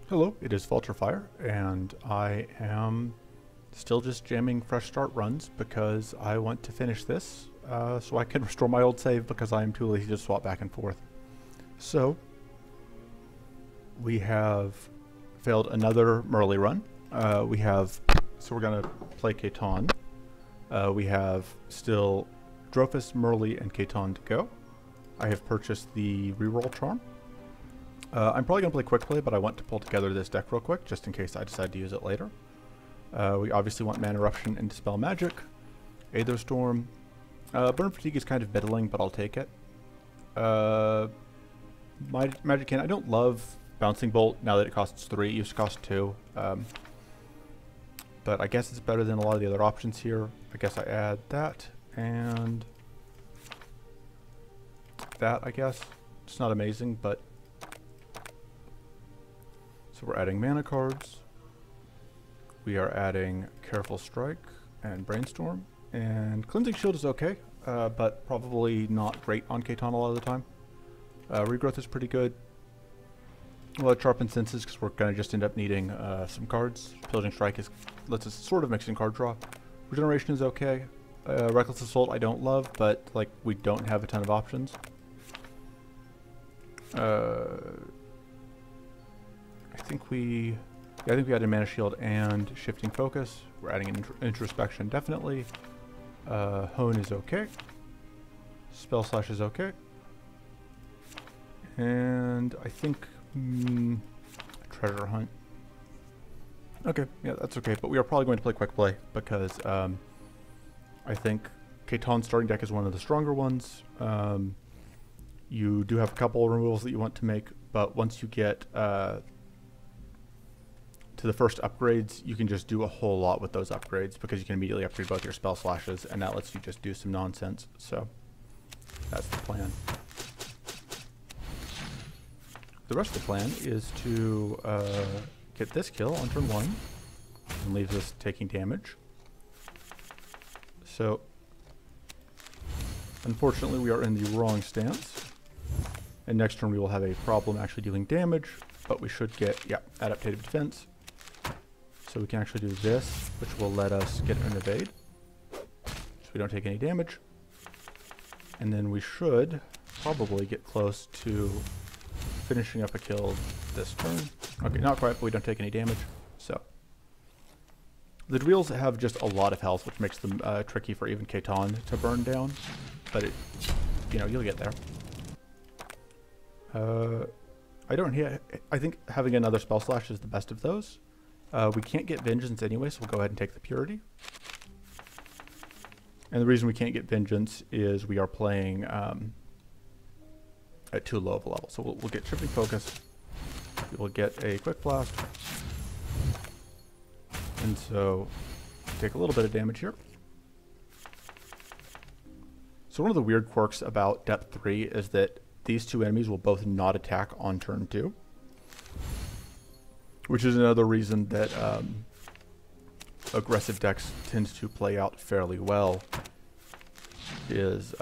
Hello, it is Vulturefire, and I am still just jamming fresh start runs because I want to finish this so I can restore my old save because I am too lazy to swap back and forth. So, we have failed another Merle run. So we're going to play Catan. We have still Drophus, Merle, and Catan to go. I have purchased the reroll charm. I'm probably going to play quick play, but I want to pull together this deck real quick, just in case I decide to use it later. We obviously want Mana Eruption and Dispel Magic. Aether Storm. Burn Fatigue is kind of middling, but I'll take it. Magic Can. I don't love Bouncing Bolt now that it costs 3. It used to cost 2. But I guess it's better than a lot of the other options here. I guess I add that and that, I guess. It's not amazing, but... So we're adding mana cards. We are adding Careful Strike and Brainstorm. And Cleansing Shield is okay, but probably not great on Catan a lot of the time. Regrowth is pretty good. We'll have Sharpened Senses because we're going to just end up needing some cards. Pillaging Strike lets us sort of mix in card draw. Regeneration is okay. Reckless Assault I don't love, but like we don't have a ton of options. I think we added Mana Shield and Shifting Focus. We're adding an Introspection definitely. Hone is okay. Spell Slash is okay. And I think Treasure Hunt. Okay, yeah, that's okay. But we are probably going to play Quick Play because I think Catan's starting deck is one of the stronger ones. You do have a couple of removals that you want to make, but once you get to the first upgrades, you can just do a whole lot with those upgrades because you can immediately upgrade both your spell slashes, and that lets you just do some nonsense. So that's the plan. The rest of the plan is to get this kill on turn 1 and leaves us taking damage. So unfortunately we are in the wrong stance, and next turn we will have a problem actually dealing damage, but we should get, yeah, Adaptative Defense. So we can actually do this, which will let us get an evade, so we don't take any damage. And then we should probably get close to finishing up a kill this turn. Okay, not quite, but we don't take any damage. So the Dweils have just a lot of health, which makes them tricky for even Catan to burn down. But it, you'll get there. I think having another Spell Slash is the best of those. We can't get Vengeance anyway, so we'll go ahead and take the Purity. And the reason we can't get Vengeance is we are playing at too low of a level. So we'll get Shifting Focus. We will get a Quick Blast. And so take a little bit of damage here. So one of the weird quirks about Depth 3 is that these two enemies will both not attack on turn 2. Which is another reason that aggressive decks tend to play out fairly well, is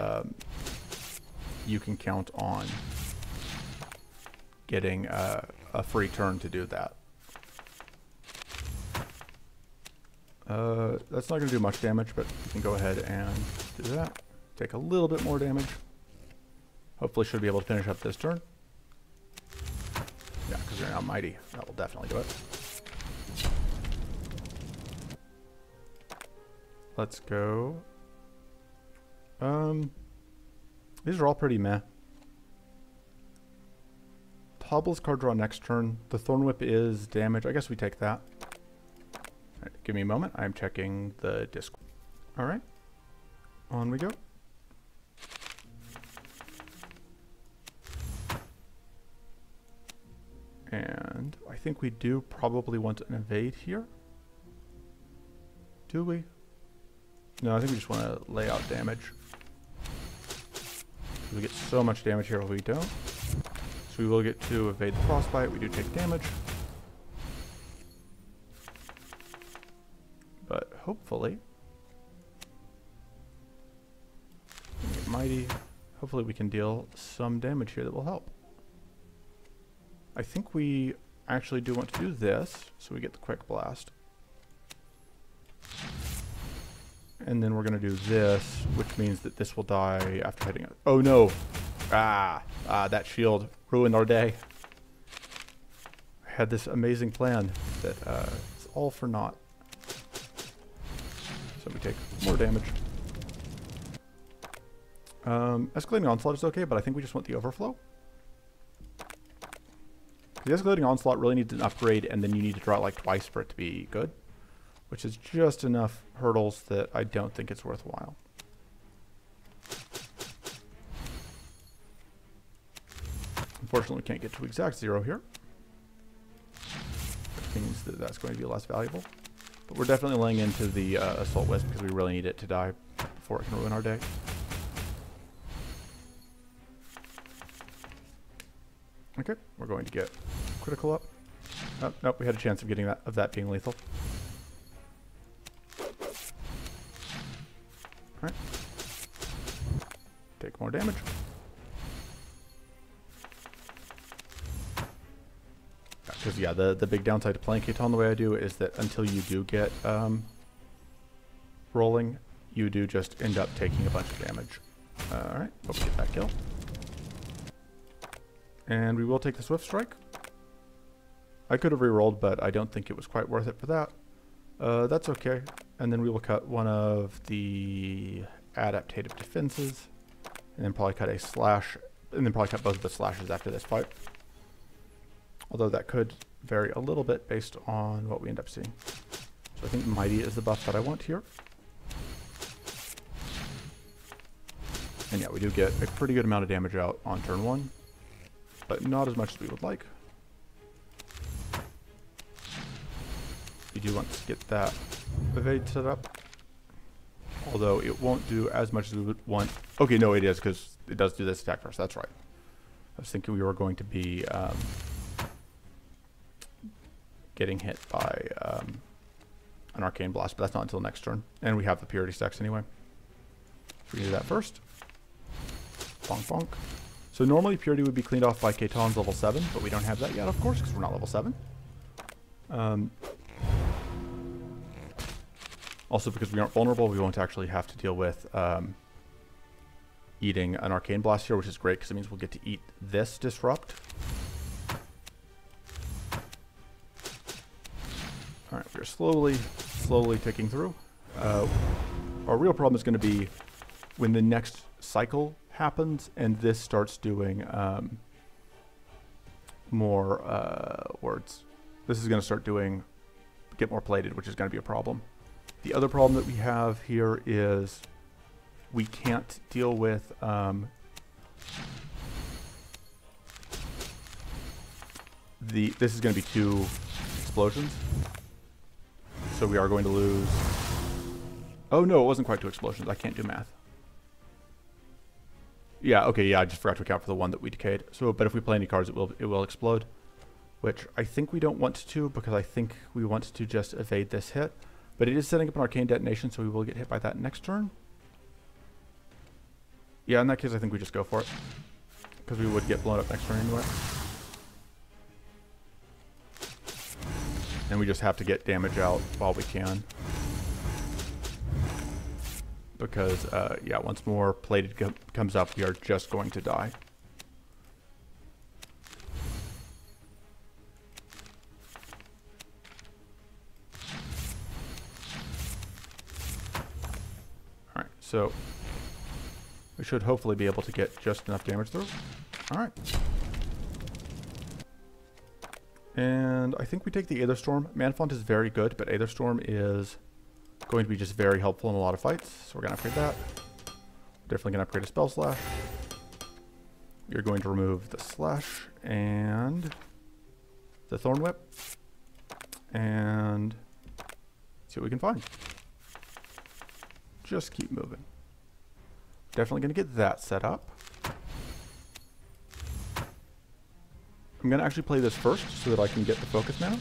you can count on getting a free turn to do that. That's not going to do much damage, but we can go ahead and do that. Take a little bit more damage. Hopefully should be able to finish up this turn. Yeah, because they're now mighty. That will definitely do it. Let's go. These are all pretty meh. Hobble's card draw next turn. The Thorn Whip is damage. I guess we take that. Alright, give me a moment. I'm checking the disc. Alright. On we go. And I think we do probably want an evade here. Do we? No, I think we just want to lay out damage. We get so much damage here if we don't. So we will get to evade the Frostbite. We do take damage. But hopefully, we get mighty. Hopefully we can deal some damage here that will help. I think we actually do want to do this, so we get the quick blast. And then we're going to do this, which means that this will die after hitting it. Oh no! That shield ruined our day. I had this amazing plan that is all for naught. So we take more damage. Escalating Onslaught is okay, but I think we just want the Overflow. The Escalating Onslaught really needs an upgrade, and then you need to draw it like twice for it to be good, which is just enough hurdles that I don't think it's worthwhile. Unfortunately, we can't get to exact 0 here, which means that that's going to be less valuable. But we're definitely laying into the Assault Wisp because we really need it to die before it can ruin our day. Okay, we're going to get critical up. Oh, nope, we had a chance of getting that being lethal. Alright. Take more damage. Because yeah, the big downside to playing Katon the way I do is that until you do get rolling, you do just end up taking a bunch of damage. Alright, hope we get that kill. And we will take the Swift Strike. I could have re-rolled, but I don't think it was quite worth it for that. That's okay. And then we will cut one of the adaptative defenses, and then probably cut a slash, and then probably cut both of the slashes after this fight. Although that could vary a little bit based on what we end up seeing. So I think Mighty is the buff that I want here. And yeah, we do get a pretty good amount of damage out on turn 1. But not as much as we would like. You do want to get that evade set up. Although it won't do as much as we would want. Okay, no, it is, because it does do this attack first. That's right. I was thinking we were going to be getting hit by an Arcane Blast, but that's not until next turn. And we have the Purity stacks anyway. So we do that first. Bonk, bonk. So normally Purity would be cleaned off by Katon's level 7, but we don't have that yet, of course, because we're not level 7. Also, because we aren't vulnerable, we won't actually have to deal with eating an Arcane Blast here, which is great, because it means we'll get to eat this Disrupt. Alright, we're slowly ticking through. Our real problem is going to be when the next cycle happens and this starts doing more words. This is going to start doing get more plated, which is going to be a problem. The other problem that we have here is we can't deal with this is going to be 2 explosions, so we are going to lose. Oh no, it wasn't quite 2 explosions. I can't do math. Yeah, okay, yeah, I just forgot to account for the one that we decayed. So, but if we play any cards, it will explode, which I think we don't want to, because I think we want to just evade this hit. But it is setting up an Arcane Detonation, so we will get hit by that next turn. Yeah, in that case, I think we just go for it, because we would get blown up next turn anyway. And we just have to get damage out while we can. Because, yeah, once more plated comes up, we are just going to die. Alright, so we should hopefully be able to get just enough damage through. Alright. And I think we take the Aether Storm. Manfont is very good, but Aether Storm is going to be just very helpful in a lot of fights, so we're going to upgrade that. Definitely going to upgrade a Spell Slash. You're going to remove the Slash and the Thorn Whip, and see what we can find. Just keep moving. Definitely going to get that set up. I'm going to actually play this first so that I can get the focus mana.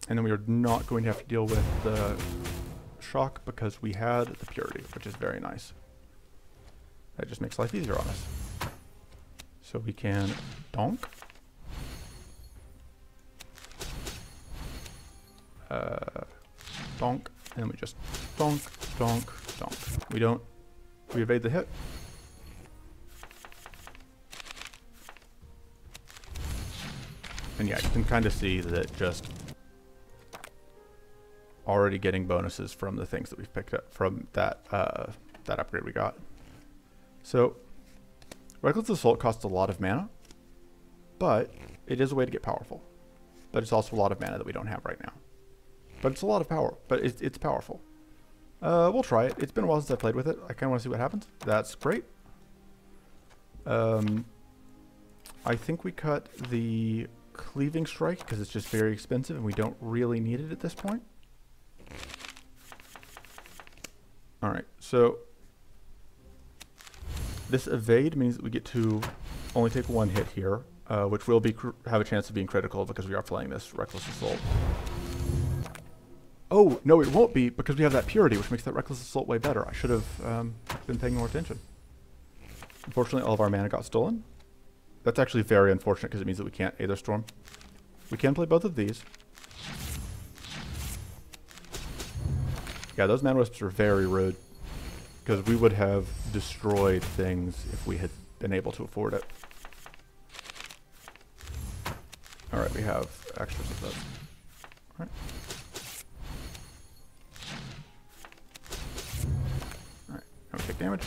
And then we are not going to have to deal with the shock because we had the Purity, which is very nice. That just makes life easier on us. So we can donk. donk, and we just donk, donk, donk. We evade the hit. And yeah, you can kind of see that just already getting bonuses from the things that we've picked up from that that upgrade we got. So Reckless Assault costs a lot of mana, but it is a way to get powerful. But it's also a lot of mana that we don't have right now. But it's a lot of power, but it's powerful. We'll try it. It's been a while since I played with it. I kind of want to see what happens. That's great. I think we cut the Cleaving Strike because it's just very expensive and we don't really need it at this point. Alright, so this evade means that we get to only take one hit here, which will have a chance of being critical because we are playing this Reckless Assault. Oh, no, it won't be because we have that Purity, which makes that Reckless Assault way better. I should have been paying more attention. Unfortunately, all of our mana got stolen. That's actually very unfortunate because it means that we can't Aether Storm. We can play both of these. Yeah, those Mana Wisps are very rude because we would have destroyed things if we had been able to afford it. Alright, we have extras of those. Alright. Alright, now we take damage.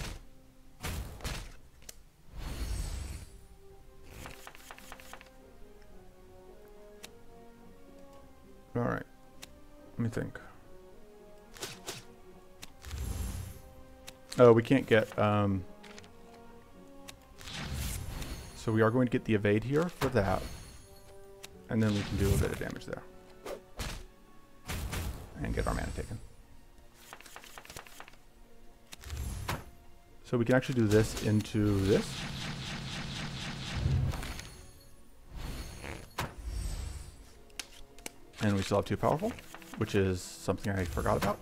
Alright, let me think. Oh, we can't get, so we are going to get the evade here for that. And then we can do a bit of damage there. And get our mana taken. So we can actually do this into this. And we still have 2 powerful, which is something I forgot about.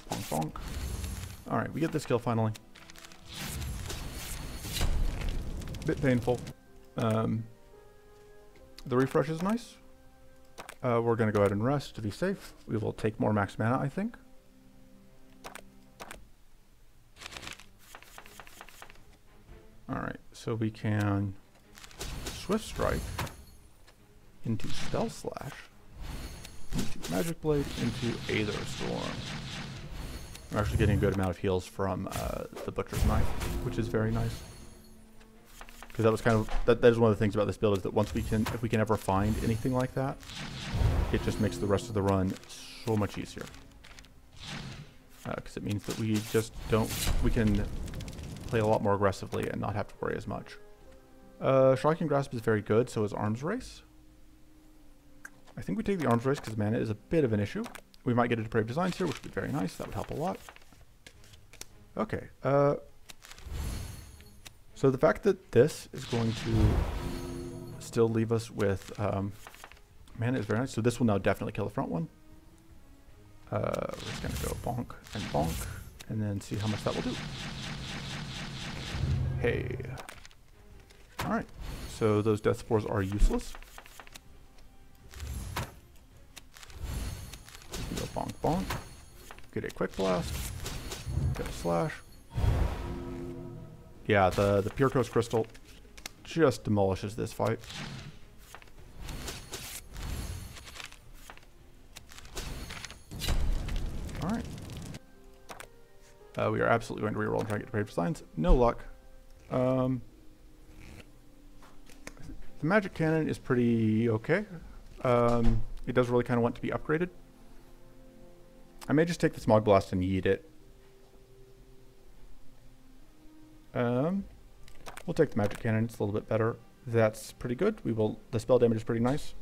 Bonk, bonk. Alright, we get this kill finally. Bit painful. The refresh is nice. We're going to go ahead and rest to be safe. We will take more max mana, I think. Alright, so we can Swift Strike into Spell Slash, into Magic Blade, into Aether Storm. I'm actually getting a good amount of heals from the Butcher's Knife, which is very nice. Because that was kind of, that is one of the things about this build is that once we can, if we can ever find anything like that, it just makes the rest of the run so much easier. Because it means that we just don't, we can play a lot more aggressively and not have to worry as much. Shocking Grasp is very good, so is Arms Race. I think we take the Arms Race because mana is a bit of an issue. We might get a Depraved Designs here, which would be very nice. That would help a lot. Okay. So the fact that this is going to still leave us with mana is very nice. So this will now definitely kill the front one. We're just going to go bonk, and then see how much that will do. Hey. Alright, so those Death Spores are useless. We can go bonk bonk. Get a Quick Blast. Get a Slash. Yeah, the Pure Coast Crystal just demolishes this fight. Alright. We are absolutely going to reroll and try to get Depraved Designs. No luck. The Magic Cannon is pretty okay. It does really kind of want to be upgraded. I may just take the Smog Blast and yeet it. We'll take the Magic Cannon. It's a little bit better. That's pretty good. The spell damage is pretty nice.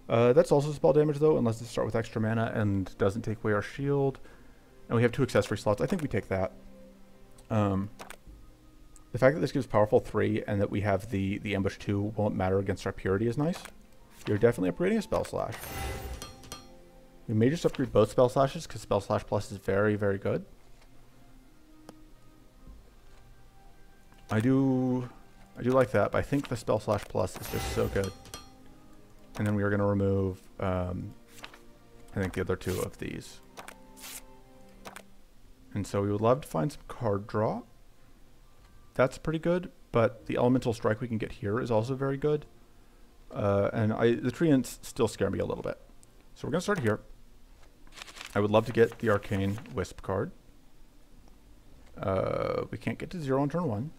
That's also spell damage though, unless they start with extra mana and doesn't take away our shield. And we have 2 accessory slots. I think we take that. The fact that this gives powerful 3 and that we have the ambush 2 won't matter against our purity is nice. You're definitely upgrading a Spell Slash. We may just upgrade both Spell Slashes because Spell Slash Plus is very, very good. I I do like that, but I think the Spell Slash Plus is just so good. And then we are going to remove, I think, the other two of these. And so we would love to find some card draw. That's pretty good, but the Elemental Strike we can get here is also very good. And the Treants still scare me a little bit. So we're going to start here. I would love to get the Arcane Wisp card. We can't get to 0 on turn 1.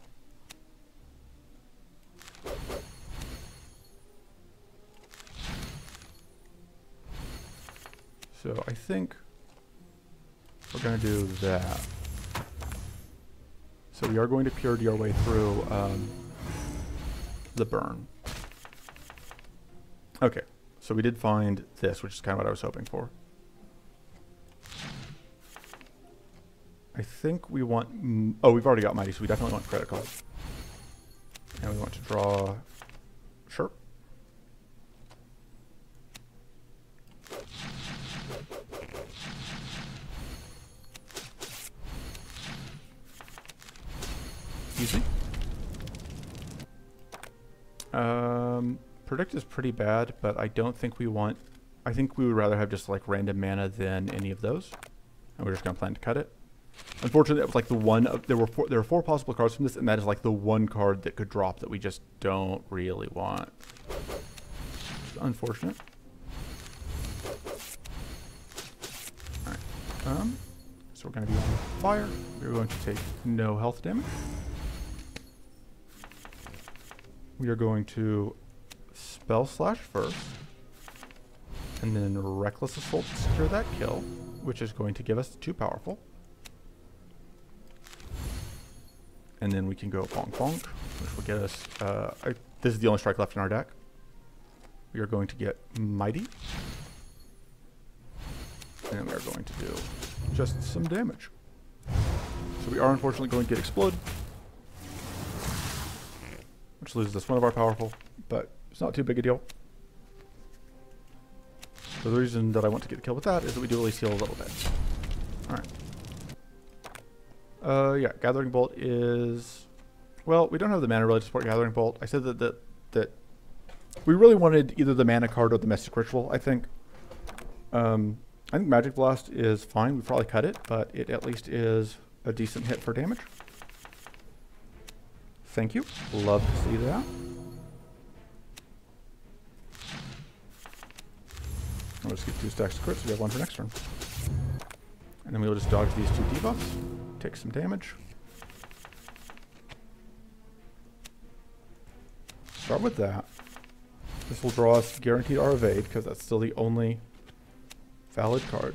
So I think we're going to do that. So we are going to Purity our way through the burn. Okay, so we did find this, which is kind of what I was hoping for. I think we want... oh, we've already got Mighty, so we definitely want Credit Card. And we want to draw... sure. Easy. Predict is pretty bad, but I don't think we want... I think we would rather have just like random mana than any of those. And we're just going to plan to cut it. Unfortunately, that was like the one... there were 4 possible cards from this, and that is like the one card that could drop that we just don't really want. It's unfortunate. Alright. So we're going to be on fire. We're going to take no health damage. We are going to Spell Slash first, and then Reckless Assault to secure that kill, which is going to give us 2 powerful. And then we can go Bonk Bonk, which will get us, this is the only strike left in our deck. We are going to get Mighty. And then we are going to do just some damage. So we are unfortunately going to get Explode, which loses us one of our powerful, but it's not too big a deal. So the reason that I want to get the kill with that is that we do at least heal a little bit. Alright. Yeah, Gathering Bolt is... well, we don't have the mana really to support Gathering Bolt. I said that we really wanted either the mana card or the Mystic Ritual, I think. I think Magic Blast is fine. We probably cut it, but it at least is a decent hit for damage. Thank you. Love to see that. I'll just get 2 stacks of crits, so we have 1 for next turn. And then we'll just dodge these 2 debuffs, take some damage. Start with that. This will draw us guaranteed our evade, because that's still the only valid card.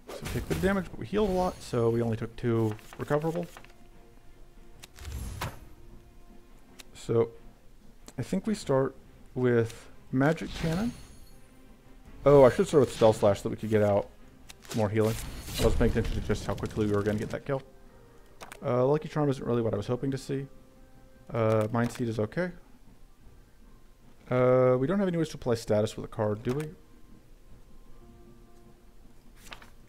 So we take a bit of damage, but we healed a lot, so we only took 2 recoverable. So I think we start with Magic Cannon. Oh, I should start with Spell Slash so that we could get out more healing. I was paying attention to just how quickly we were going to get that kill. Lucky Charm isn't really what I was hoping to see. Mind Seed is okay. We don't have any ways to apply status with a card, do we?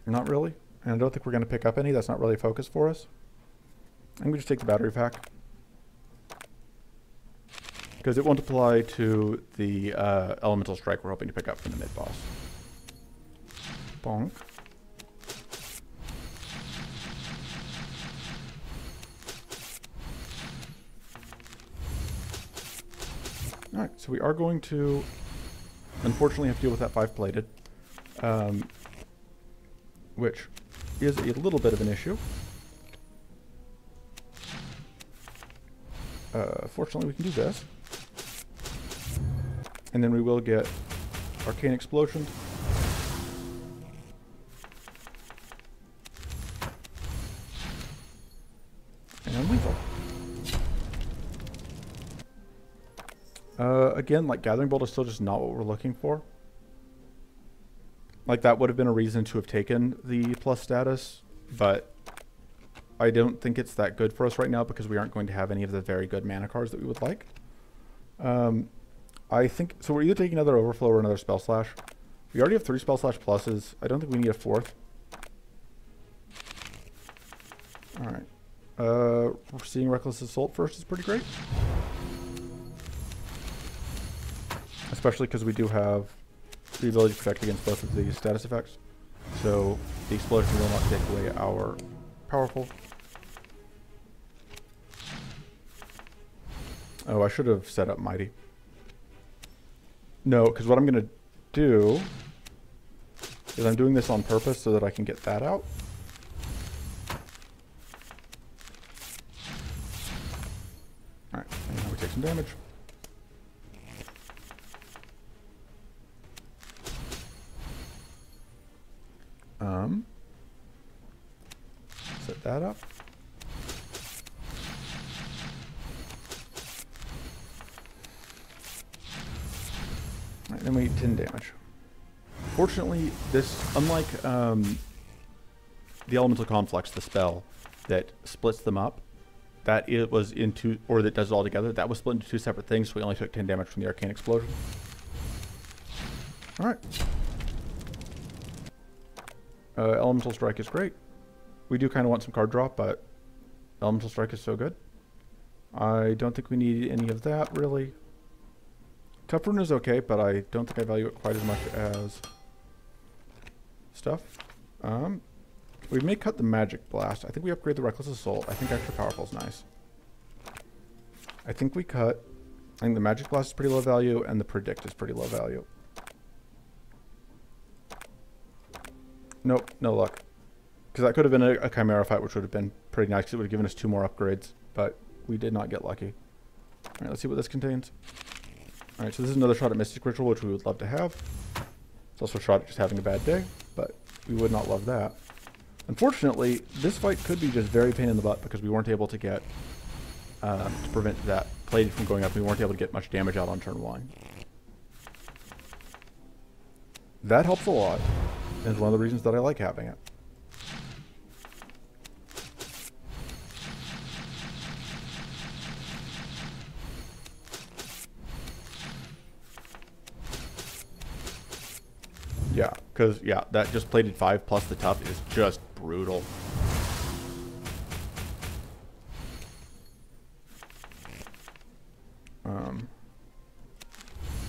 Not really. And I don't think we're going to pick up any. That's not really a focus for us. I think we just take the Battery Pack. Because it won't apply to the Elemental Strike we're hoping to pick up from the mid-boss. Bonk. Alright, so we are going to, unfortunately, have to deal with that 5-plated. Which is a little bit of an issue. Fortunately, we can do this. And then we will get Arcane Explosion. And lethal. Again, like Gathering Bolt is still just not what we're looking for. Like that would have been a reason to have taken the plus status, but I don't think it's that good for us right now because we aren't going to have any of the very good mana cards that we would like. I think, so we're either taking another Overflow or another Spell Slash. We already have 3 Spell Slash pluses. I don't think we need a 4th. Alright. Seeing Reckless Assault first is pretty great. Especially because we do have the ability to protect against both of these status effects. So the explosion will not take away our powerful. Oh, I should have set up Mighty. No, because what I'm going to do is I'm doing this on purpose so that I can get that out. Alright, and now we take some damage. Set that up. Alright, then we 10 damage. Fortunately, this, unlike the Elemental Conflux, the spell that splits them up, that it was into, or that does it all together, that was split into two separate things, so we only took 10 damage from the Arcane Explosion. Alright. Elemental Strike is great. We do kind of want some card drop, but Elemental Strike is so good. I don't think we need any of that, really. Tough Rune is okay, but I don't think I value it quite as much as stuff. We may cut the Magic Blast. I think we upgrade the Reckless Assault. I think Extra Powerful is nice. I think we cut... I think the Magic Blast is pretty low value, and the Predict is pretty low value. Nope, no luck. Because that could have been a Chimera fight, which would have been pretty nice, because it would have given us 2 more upgrades. But we did not get lucky. Alright, let's see what this contains. Alright, so this is another shot at Mystic Ritual, which we would love to have. It's also a shot at just having a bad day, but we would not love that. Unfortunately, this fight could be just very pain in the butt, because we weren't able to get, to prevent that plated from going up, we weren't able to get much damage out on turn 1. That helps a lot. And it's one of the reasons that I like having it. Yeah, because, yeah, that just plated 5 plus the tough is just brutal.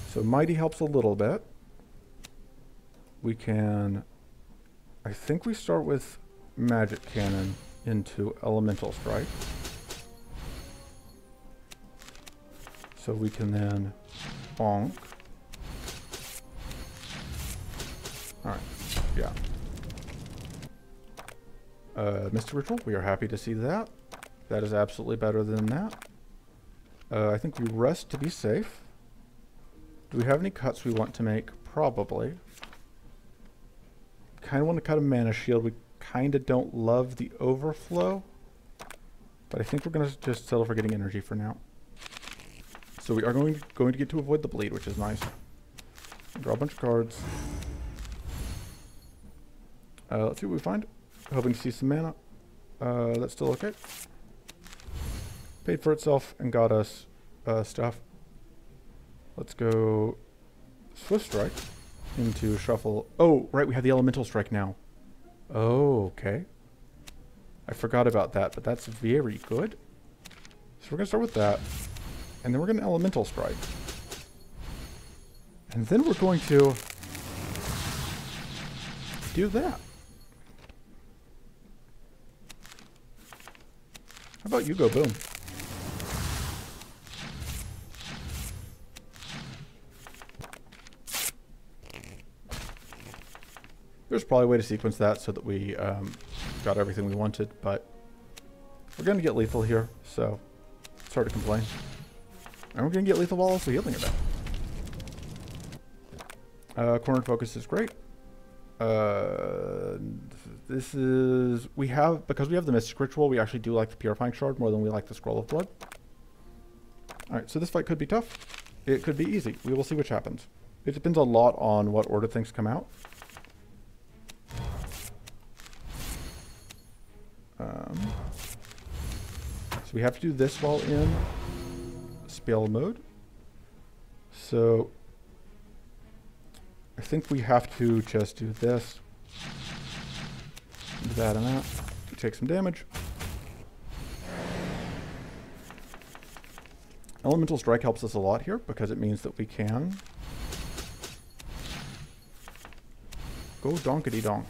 So Mighty helps a little bit. We can... I think we start with Magic Cannon into Elemental Strike. So we can then bonk. Alright, yeah. Mystic Ritual, we are happy to see that. That is absolutely better than that. I think we rest to be safe. Do we have any cuts we want to make? Probably. Kind of want to cut a Mana Shield. We kind of don't love the overflow. But I think we're going to just settle for getting energy for now. So we are going to get to avoid the bleed, which is nice. Draw a bunch of cards. Let's see what we find. Hoping to see some mana. That's still okay. Paid for itself and got us stuff. Let's go Swift Strike into Shuffle. Oh, right, we have the Elemental Strike now. Oh, okay. I forgot about that, but that's very good. So we're going to start with that. And then we're going to Elemental Strike. And then we're going to do that. How about you go boom? There's probably a way to sequence that so that we got everything we wanted, but we're going to get lethal here, so it's hard to complain. And we're going to get lethal while also healing a bit. Cornered Focus is great. This is... because we have the Mystic Ritual, we actually do like the Purifying Shard more than we like the Scroll of Blood. Alright, so this fight could be tough. It could be easy. We will see which happens. It depends a lot on what order things come out. So we have to do this while in spell mode. So I think we have to just do this. Do that and that. Take some damage. Elemental Strike helps us a lot here because it means that we can go donkity donk.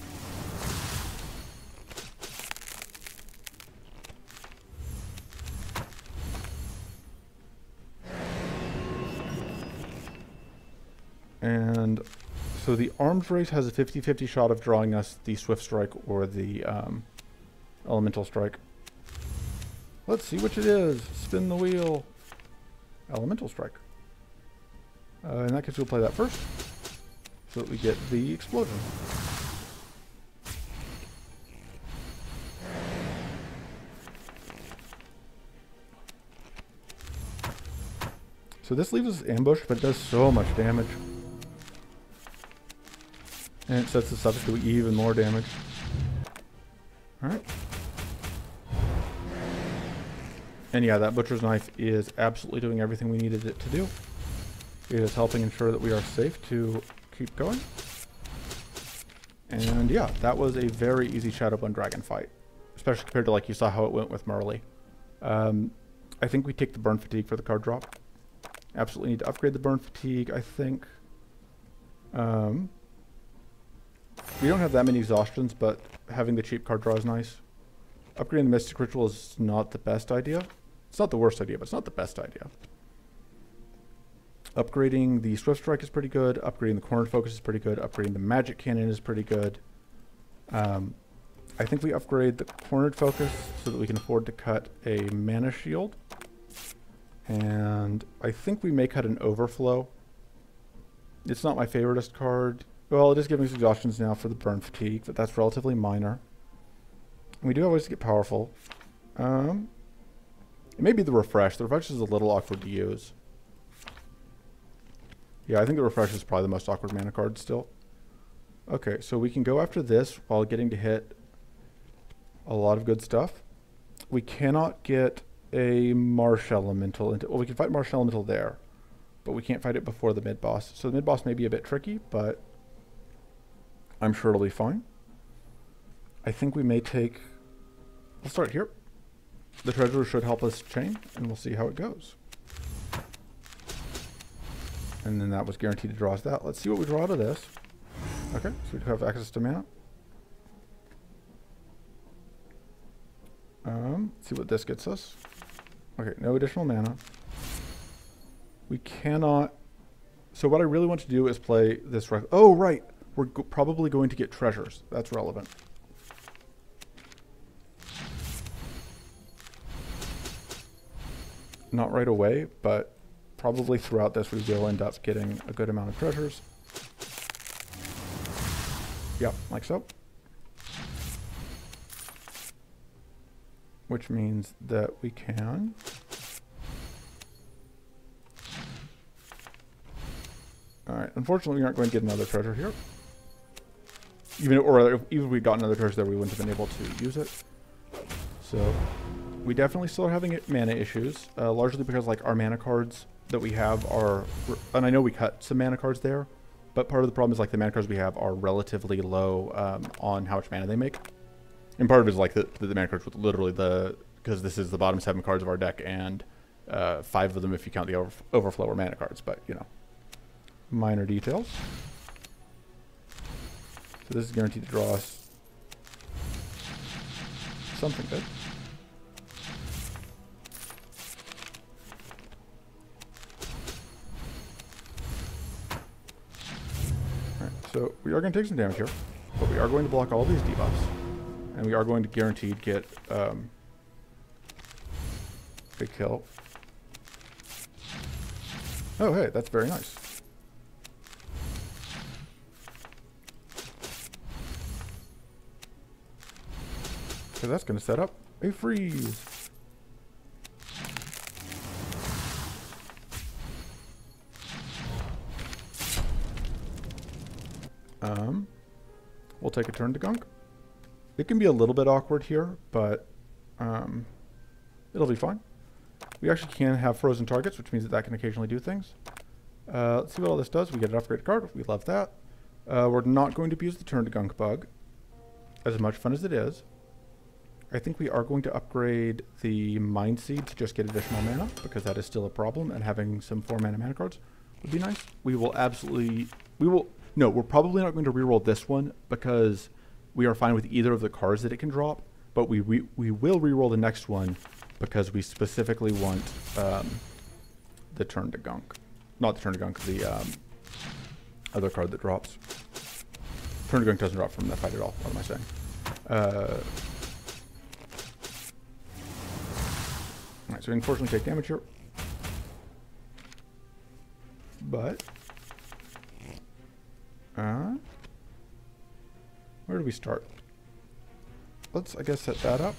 And so the Arms Race has a 50-50 shot of drawing us the Swift Strike or the Elemental Strike. Let's see which it is. Spin the wheel. Elemental Strike. In that case, we'll play that first, so that we get the explosion. So this leaves us ambushed, but it does so much damage. And it sets us up to do even more damage. Alright. And yeah, that Butcher's Knife is absolutely doing everything we needed it to do. It is helping ensure that we are safe to keep going. And yeah, that was a very easy Shadowbone Dragon fight. Especially compared to like you saw how it went with Merle. I think we take the Burn Fatigue for the card drop. Absolutely need to upgrade the Burn Fatigue, I think. We don't have that many exhaustions, but having the cheap card draw is nice. Upgrading the Mystic Ritual is not the best idea. It's not the worst idea, but it's not the best idea. Upgrading the Swift Strike is pretty good. Upgrading the Cornered Focus is pretty good. Upgrading the Magic Cannon is pretty good. I think we upgrade the Cornered Focus so that we can afford to cut a Mana Shield. And I think we may cut an Overflow. It's not my favoriteest card. Well, it is giving us exhaustions now for the Burn Fatigue, but that's relatively minor. And we do have ways to get powerful. It may be the Refresh. The Refresh is a little awkward to use. Yeah, I think the Refresh is probably the most awkward mana card still. Okay, so we can go after this while getting to hit a lot of good stuff. We cannot get a Marsh Elemental into... Well, we can fight Marsh Elemental there, but we can't fight it before the mid-boss. So the mid-boss may be a bit tricky, but I'm sure it'll be fine. I think we may take... We'll start here. The Treasurer should help us chain, and we'll see how it goes. And then that was guaranteed to draw us that. Let's see what we draw out of this. Okay, so we do have access to mana. Let's see what this gets us. Okay, no additional mana. We cannot... So what I really want to do is play this... Oh, right! We're probably going to get treasures. That's relevant. Not right away, but probably throughout this we will end up getting a good amount of treasures. Yep, like so. Which means that we can... Alright, unfortunately we aren't going to get another treasure here. Even if we got another treasure there, we wouldn't have been able to use it. So, we definitely still are having mana issues, largely because like our mana cards that we have are... And I know we cut some mana cards there, but part of the problem is like the mana cards we have are relatively low on how much mana they make. And part of it is like the mana cards with literally because this is the bottom 7 cards of our deck, and 5 of them if you count the overflow or mana cards, but you know, minor details. So this is guaranteed to draw us something good. Alright, so we are going to take some damage here, but we are going to block all these debuffs. And we are going to guaranteed get a kill. Oh, hey, that's very nice. So that's going to set up a freeze. We'll take a turn to gunk. It can be a little bit awkward here, but it'll be fine. We actually can have frozen targets, which means that can occasionally do things. Let's see what all this does. We get an upgrade card. We love that. We're not going to abuse the turn to gunk bug, as much fun as it is. I think we are going to upgrade the Mind Seed to just get additional mana, because that is still a problem, and having some 4-mana mana cards would be nice. We will absolutely... No, we're probably not going to reroll this one, because we are fine with either of the cards that it can drop, but we will reroll the next one, because we specifically want the Turn to Gunk. Not the Turn to Gunk, the other card that drops. Turn to Gunk doesn't drop from that fight at all. What am I saying? Alright, so we unfortunately take damage here. But... where do we start? Let's, I guess, set that up.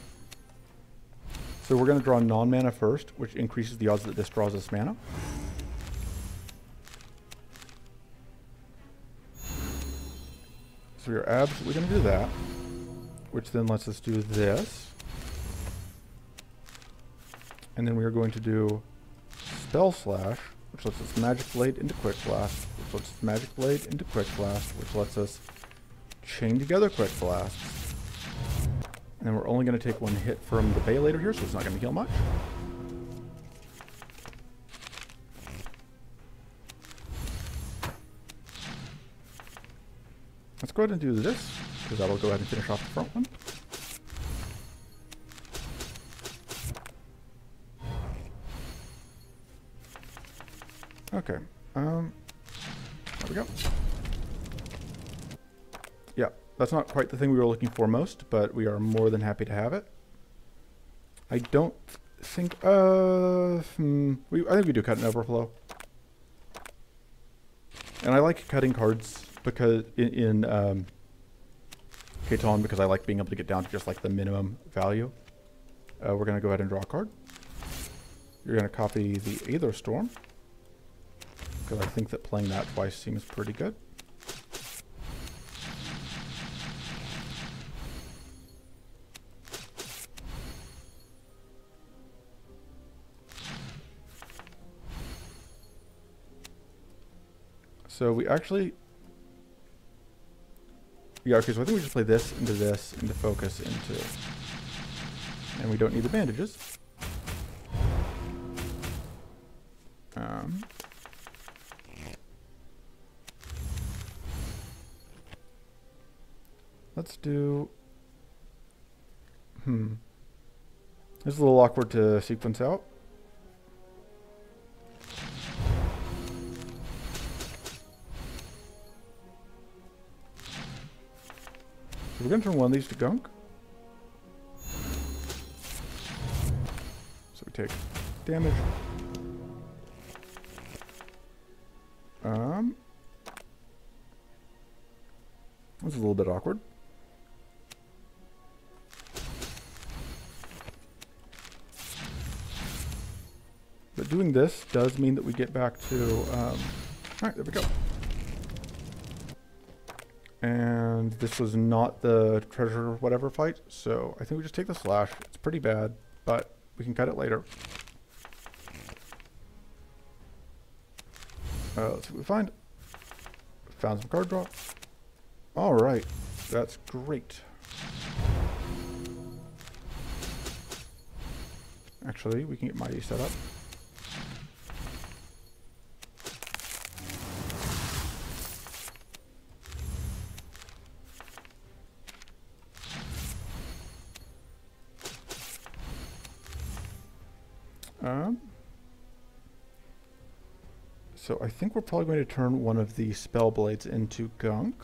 So we're going to draw non-mana first, which increases the odds that this draws us mana. So we're absolutely going to do that, which then lets us do this. And then we are going to do Spell Slash, which lets us Magic Blade into Quick Blast, which lets us Magic Blade into Quick Blast, which lets us chain together Quick Blast. And then we're only going to take one hit from the Baelator here, so it's not going to heal much. Let's go ahead and do this, because that'll go ahead and finish off the front one. Okay, there we go. Yeah, that's not quite the thing we were looking for most, but we are more than happy to have it. I don't think, I think we do cut an overflow. And I like cutting cards because in Catan, because I like being able to get down to just like the minimum value. We're going to go ahead and draw a card. You're going to copy the Aether Storm, because I think that playing that twice seems pretty good. So we actually... Yeah, okay, so I think we just play this, into focus, into... And we don't need the bandages. Let's do... This is a little awkward to sequence out. So we're going to turn one of these to Gunk. So we take damage. This is a little bit awkward. But doing this does mean that we get back to... Alright, there we go. And this was not the treasure whatever fight, so I think we just take the slash. It's pretty bad, but we can cut it later. Let's see what we find. Found some card draw. Alright, that's great. Actually, we can get Mighty set up. So I think we're probably going to turn one of the spell blades into Gunk.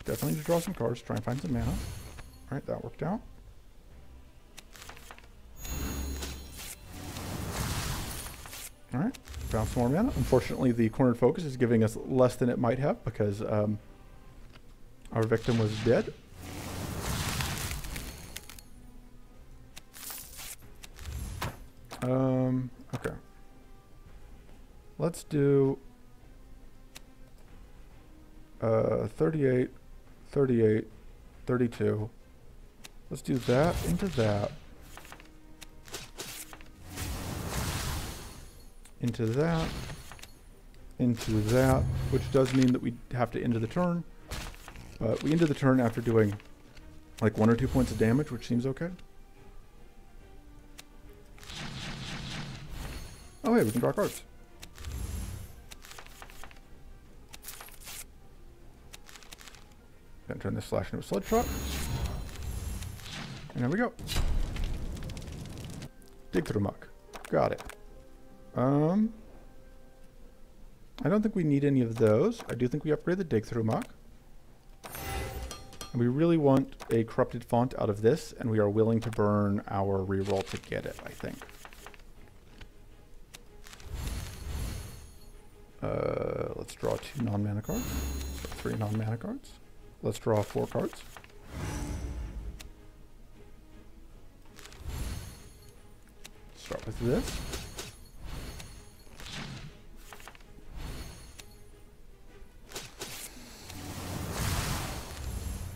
Definitely need to draw some cards, try and find some mana. Alright, that worked out. Alright, found some more mana. Unfortunately, the cornered focus is giving us less than it might have because our victim was dead. Okay. Let's do 38, 38, 32. Let's do that into that. Into that. into that, which does mean that we have to end the turn. But we ended the turn after doing like 1 or 2 points of damage, which seems okay. Oh hey, we can draw cards. Gonna turn this slash into a sled shot. And there we go. Dig through muck. Got it. I don't think we need any of those. I do think we upgrade the dig through muck. And we really want a corrupted font out of this, and we are willing to burn our reroll to get it, I think. Let's draw 2 non-mana cards. So 3 non-mana cards. Let's draw 4 cards. Start with this.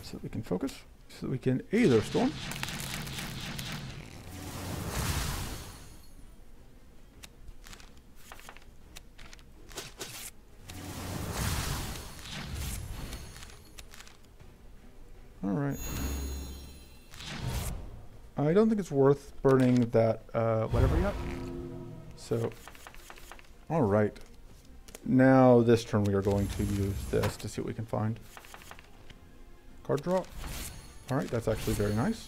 So that we can focus. So that we can Aether Storm. Alright. I don't think it's worth burning that whatever yet. So, alright. Now this turn we are going to use this to see what we can find. Card draw. Alright, that's actually very nice.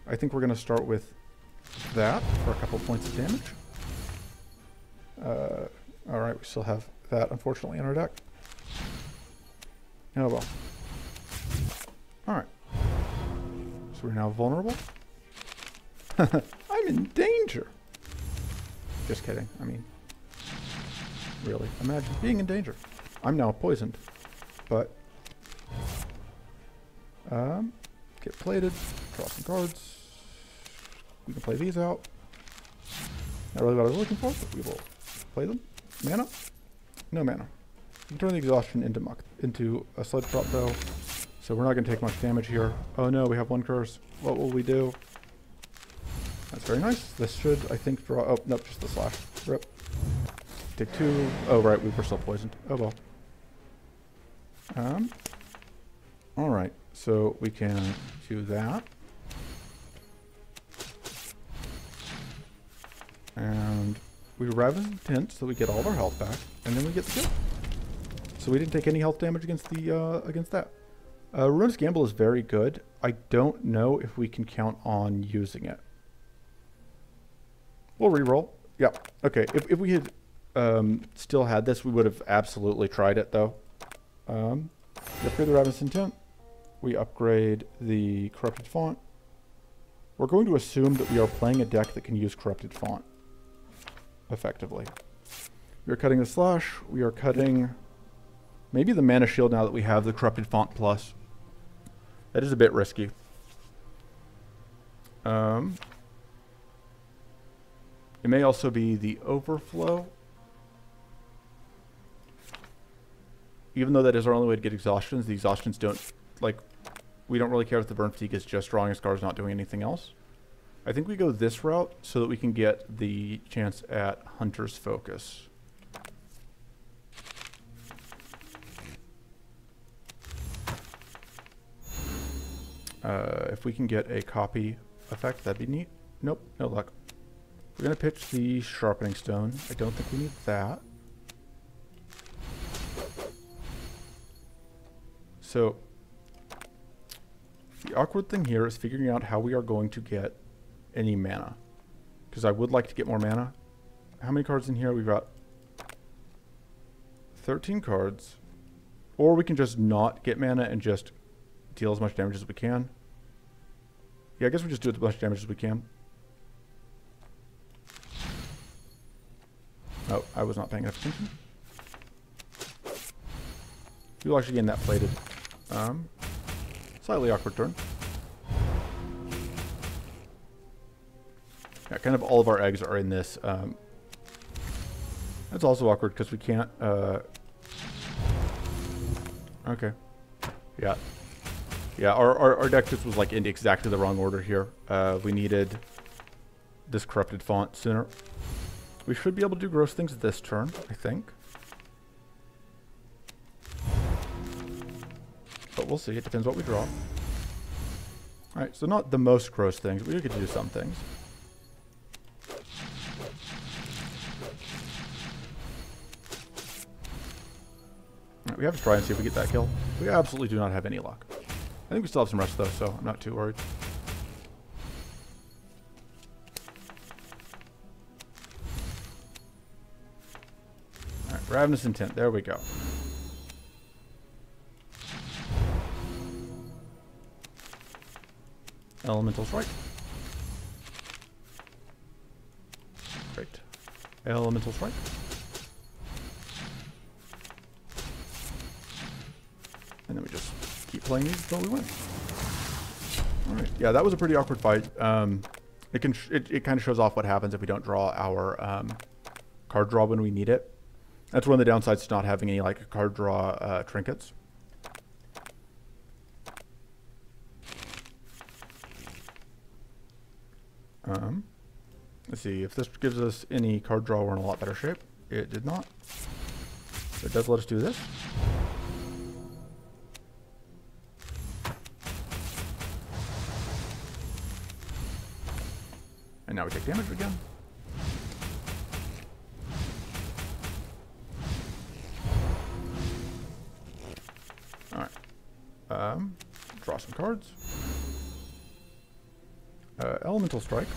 I think we're going to start with that for a couple points of damage. Alright, we still have that unfortunately in our deck. Oh well. Alright. So we're now vulnerable. I'm in danger. Just kidding. I mean, really, imagine being in danger. I'm now poisoned. But, get plated, draw some cards. We can play these out. Not really what I was looking for, but we will play them. Mana? No mana. We can turn the exhaustion into muck, into a sled drop though. So we're not going to take much damage here. Oh no, we have 1 curse. What will we do? That's very nice. This should, I think, draw... Oh, nope, just the slash. Rip. Take 2. Oh, right, we were still poisoned. Oh, well. Alright, so we can do that. And we Ravage Intent so we get all of our health back. And then we get the kill. So we didn't take any health damage against the against that. Ruinous Gamble is very good. I don't know if we can count on using it. We'll reroll. Yeah. Okay. If we had still had this, we would have absolutely tried it, though. We upgrade the Ravenous Intent. We upgrade the Corrupted Font. We're going to assume that we are playing a deck that can use Corrupted Font effectively. We are cutting the slash. We are cutting maybe the Mana Shield now that we have the Corrupted Font Plus. That is a bit risky. It may also be the Overflow. Even though that is our only way to get exhaustions, the exhaustions don't, like, we don't really care if the Burn Fatigue is just drawing a Scars, not doing anything else. I think we go this route so that we can get the chance at Hunter's Focus. If we can get a copy effect, that'd be neat. Nope, no luck. We're going to pitch the Sharpening Stone. I don't think we need that. So, the awkward thing here is figuring out how we are going to get any mana. Because I would like to get more mana. How many cards in here? We've got 13 cards. Or we can just not get mana and just deal as much damage as we can. Yeah, I guess we just do as much damage as we can. Oh, I was not paying enough attention. We'll actually gain that plated. Slightly awkward turn. Yeah, kind of all of our eggs are in this. That's also awkward because we can't... Okay. Yeah. Yeah, our deck just was like in exactly the wrong order here. We needed this Corrupted Font sooner. We should be able to do gross things this turn, I think. But we'll see. It depends what we draw. Alright, so not the most gross things, but we could do some things. Alright, we have to try and see if we get that kill. We absolutely do not have any luck. I think we still have some rest though, so I'm not too worried. Alright, Ravenous Intent, there we go. Elemental Strike. Great. Elemental Strike. And then we just keep playing these until we win. Alright, yeah, that was a pretty awkward fight. It kind of shows off what happens if we don't draw our card draw when we need it. That's one of the downsides to not having any like card draw trinkets. Let's see, if this gives us any card draw, we're in a lot better shape. It did not. So it does let us do this. And now we take damage again. Alright. Draw some cards. Elemental Strike.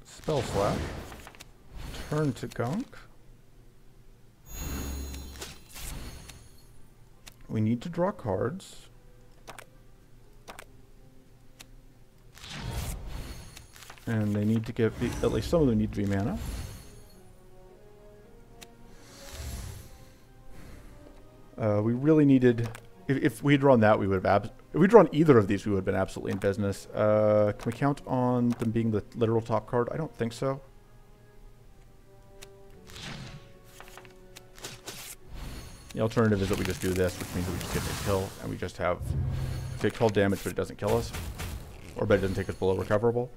Spell Slash. Turn to Gunk. We need to draw cards. And they need to give, at least some of them need to be mana. We really needed, if we had drawn that, we would have, if we'd drawn either of these, we would have been absolutely in business. Can we count on them being the literal top card? I don't think so. The alternative is that we just do this, which means that we just get the kill, and we just have, take 12 damage, but it doesn't kill us. Or but it doesn't take us below recoverable.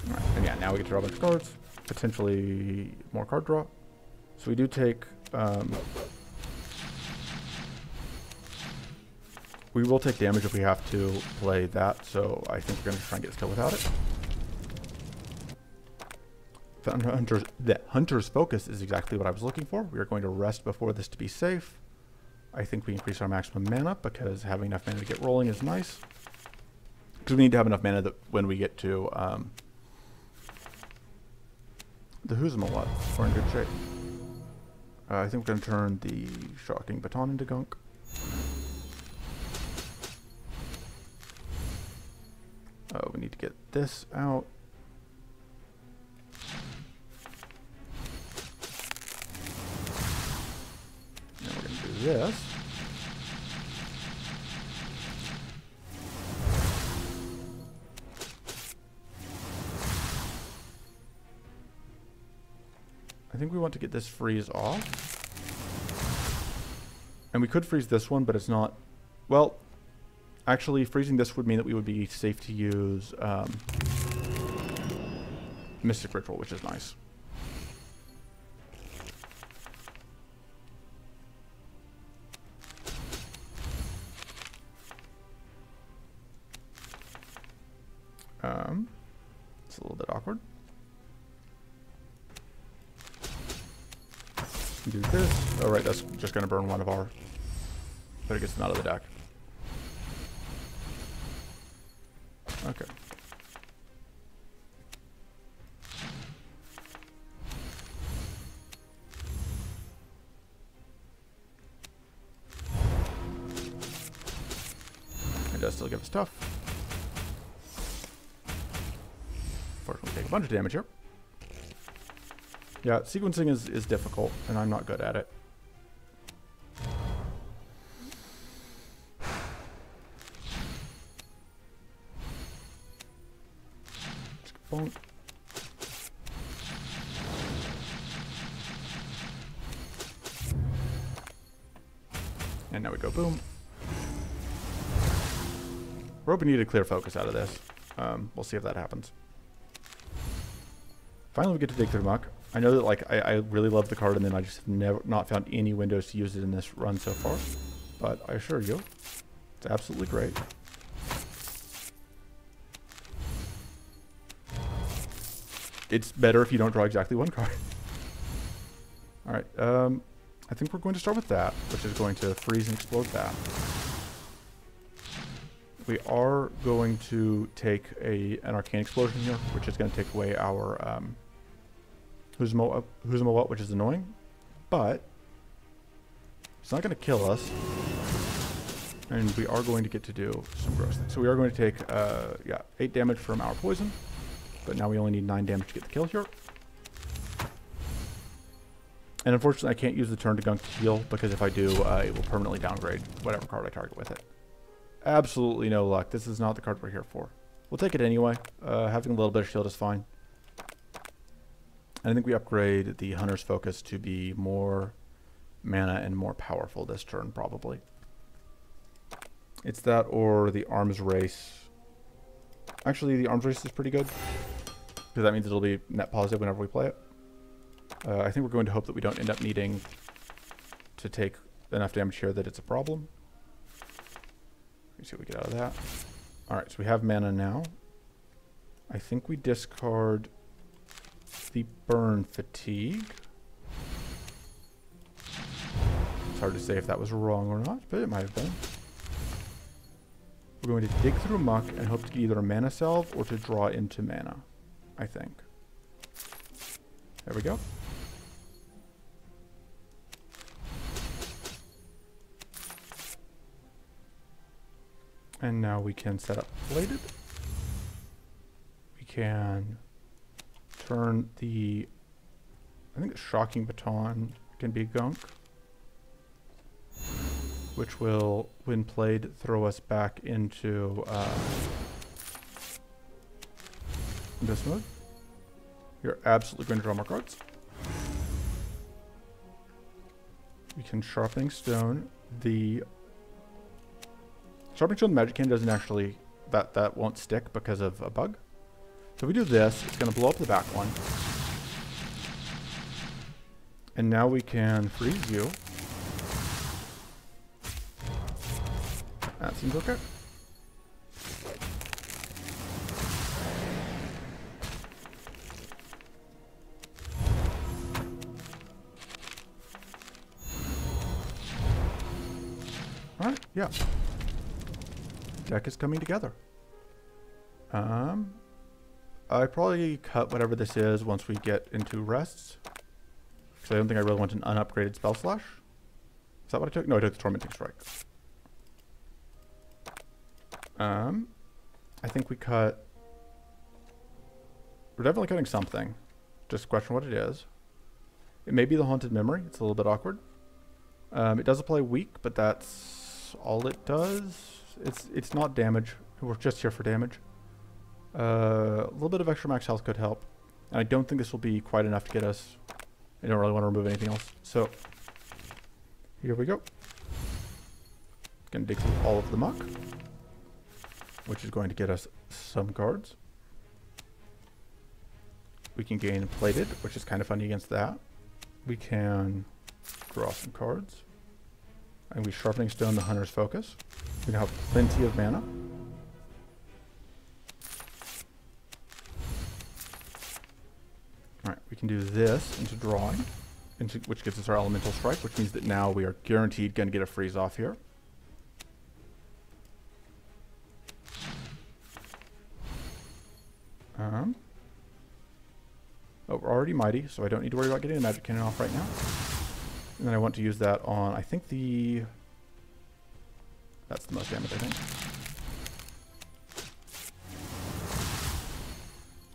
Alright, and yeah, now we get to draw a bunch of cards. Potentially more card draw. So we do take, we will take damage if we have to play that, so I think we're going to try and get this kill without it. The Hunter's Focus is exactly what I was looking for. We are going to rest before this to be safe. I think we increase our maximum mana because having enough mana to get rolling is nice. Because we need to have enough mana that when we get to the Huzamalot, we're in good shape. I think we're going to turn the Shocking Baton into Gunk. We need to get this out. Now we're going to do this. I think we want to get this freeze off. And we could freeze this one, but it's not... Well, actually, freezing this would mean that we would be safe to use Mystic Ritual, which is nice. It's a little bit awkward. Do this. Oh, right, that's just going to burn one of our... But it gets them out of the deck. Okay. It does still give us tough. Unfortunately, we take a bunch of damage here. Yeah, sequencing is difficult, and I'm not good at it. Bonk. And now we go boom. We're hoping to get a clear focus out of this. We'll see if that happens. Finally, we get to dig through muck. I know that like I really love the card, and then I just have not found any windows to use it in this run so far. But I assure you, it's absolutely great. It's better if you don't draw exactly one card. All right, I think we're going to start with that, which is going to freeze and explode that. We are going to take an Arcane Explosion here, which is going to take away our Huzuma, which is annoying, but it's not going to kill us, and we are going to get to do some gross things. So we are going to take 8 damage from our poison, but now we only need 9 damage to get the kill here. And unfortunately, I can't use the turn to gunk to heal, because if I do, it will permanently downgrade whatever card I target with it. Absolutely no luck. This is not the card we're here for. We'll take it anyway. Having a little bit of shield is fine. And I think we upgrade the Hunter's Focus to be more mana and more powerful this turn, probably. It's that or the Arms Race. Actually, the Arms Race is pretty good, because that means it'll be net positive whenever we play it. I think we're going to hope that we don't end up needing to take enough damage here that it's a problem. Let's see what we get out of that. Alright, so we have mana now. I think we discard the Burn Fatigue. It's hard to say if that was wrong or not, but it might have been. We're going to dig through muck and hope to get either a mana salve or to draw into mana, I think. There we go. And now we can set up Bladed. We can turn the, I think the Shocking Baton can be gunk, which will, when played, throw us back into this mode. You're absolutely going to draw more cards. We can Sharpening Stone. The Sharpening Stone Magic Can doesn't actually, that won't stick because of a bug. So if we do this, it's going to blow up the back one. And now we can freeze you. That seems okay. Alright, yeah. Deck is coming together. I probably cut whatever this is once we get into rests. So I don't think I really want an unupgraded Spell Slash. Is that what I took? No, I took the Tormenting Strike. I think we cut... We're definitely cutting something. Just question what it is. It may be the Haunted Memory. It's a little bit awkward. It does apply weak, but that's all it does. It's not damage. We're just here for damage. A little bit of extra max health could help. And I don't think this will be quite enough to get us. I don't really want to remove anything else. So, here we go. Gonna dig through all of the muck, which is going to get us some cards. We can gain Plated, which is kind of funny against that. We can draw some cards. And we Sharpening Stone the Hunter's Focus. We now have plenty of mana. Alright, we can do this into drawing, which gives us our Elemental Strike, which means that now we are guaranteed going to get a freeze off here. Oh, we're already mighty, so I don't need to worry about getting a Magic Cannon off right now. And then I want to use that on, I think that's the most damage, I think.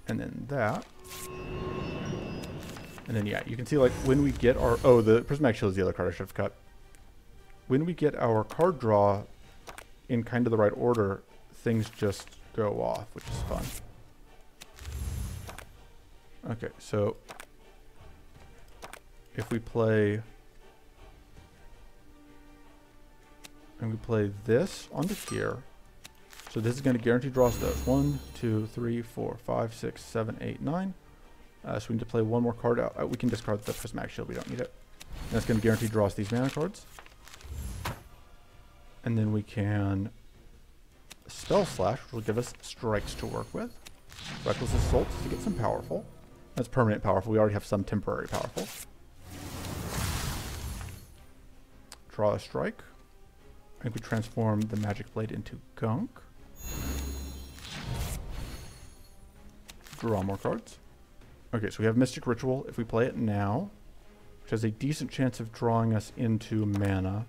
And then that. And then, yeah, you can see, like, when we get our... Oh, the Prismatic Shield is the other card I should have cut. When we get our card draw in kind of the right order, things just go off, which is fun. Okay, so if we play... And we play this onto here, So this is going to guarantee draw us those. 1, 2, 3, 4, 5, 6, 7, 8, 9. So we need to play one more card out. We can discard the Prismatic Shield. We don't need it. And that's going to guarantee draw us these mana cards. And then we can Spell Slash, which will give us strikes to work with. Reckless Assault to get some powerful. That's permanent powerful. We already have some temporary powerful. Draw a strike. I think we transform the Magic Blade into Gunk. Draw more cards. Okay, so we have Mystic Ritual. If we play it now, which has a decent chance of drawing us into mana,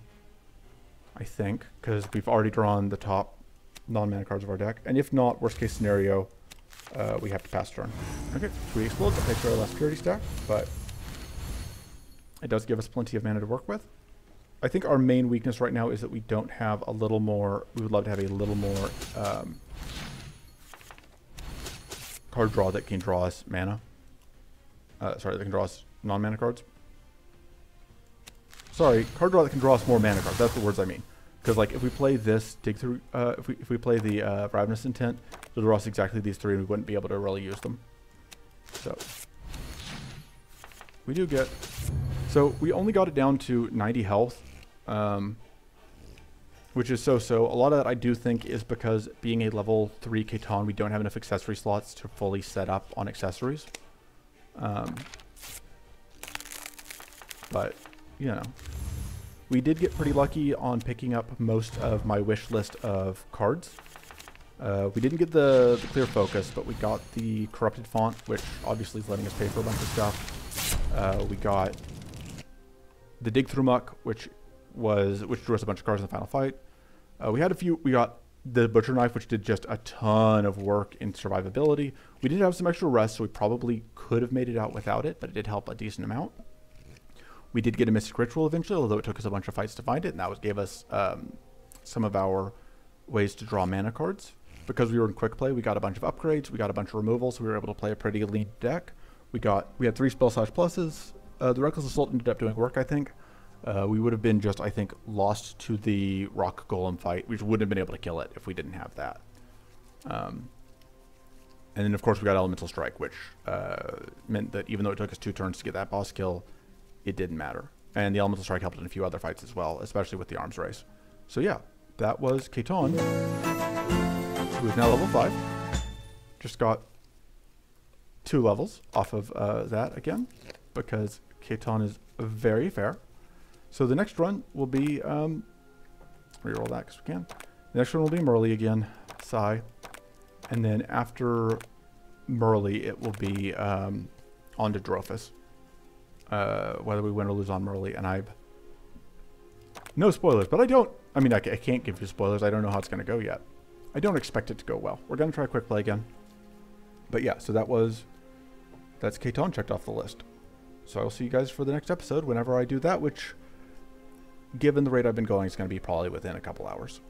I think, because we've already drawn the top non-mana cards of our deck. And if not, worst case scenario, we have to pass turn. Okay, so we explode. That takes our last purity stack, but it does give us plenty of mana to work with. I think our main weakness right now is that we don't have a little more. We would love to have a little more card draw that can draw us mana. Sorry, that can draw us non-mana cards. Sorry, card draw that can draw us more mana cards. That's the words I mean. Because like if we play this dig through, if we play the Ravenous Intent, it'll draw us exactly these three, and we wouldn't be able to really use them. So we do get. So we only got it down to 90 health, which is so-so. A lot of that I do think is because being a level 3 Catan, we don't have enough accessory slots to fully set up on accessories. But, you know, we did get pretty lucky on picking up most of my wish list of cards. We didn't get the clear focus, but we got the corrupted font, which obviously is letting us pay for a bunch of stuff. We got the dig through muck, which drew us a bunch of cards in the final fight. We got the butcher knife, which did just a ton of work in survivability. We did have some extra rest, so we probably could have made it out without it, but it did help a decent amount. We did get a Mystic Ritual eventually, although it took us a bunch of fights to find it, and that gave us some of our ways to draw mana cards. Because we were in quick play, we got a bunch of upgrades, we got a bunch of removals, so we were able to play a pretty lean deck. We had 3 Spell Slash pluses. The Reckless Assault ended up doing work, I think. We would have been just, I think, lost to the Rock Golem fight. We wouldn't have been able to kill it if we didn't have that. And then, of course, we got Elemental Strike, which meant that even though it took us 2 turns to get that boss kill, it didn't matter. And the Elemental Strike helped in a few other fights as well, especially with the arms race. So yeah, that was Catan, who is now level 5. Just got 2 levels off of that again, because Catan is very fair. So the next run will be, reroll that because we can. The next one will be Merly again, Sigh. And then after Merly, it will be on to Drophus. Whether we win or lose on Merly, and no spoilers, but I can't give you spoilers. I don't know how it's going to go yet. I don't expect it to go well. We're going to try quick play again. But yeah, so that's Catan checked off the list. So I will see you guys for the next episode whenever I do that, which, given the rate I've been going, is going to be probably within a couple hours.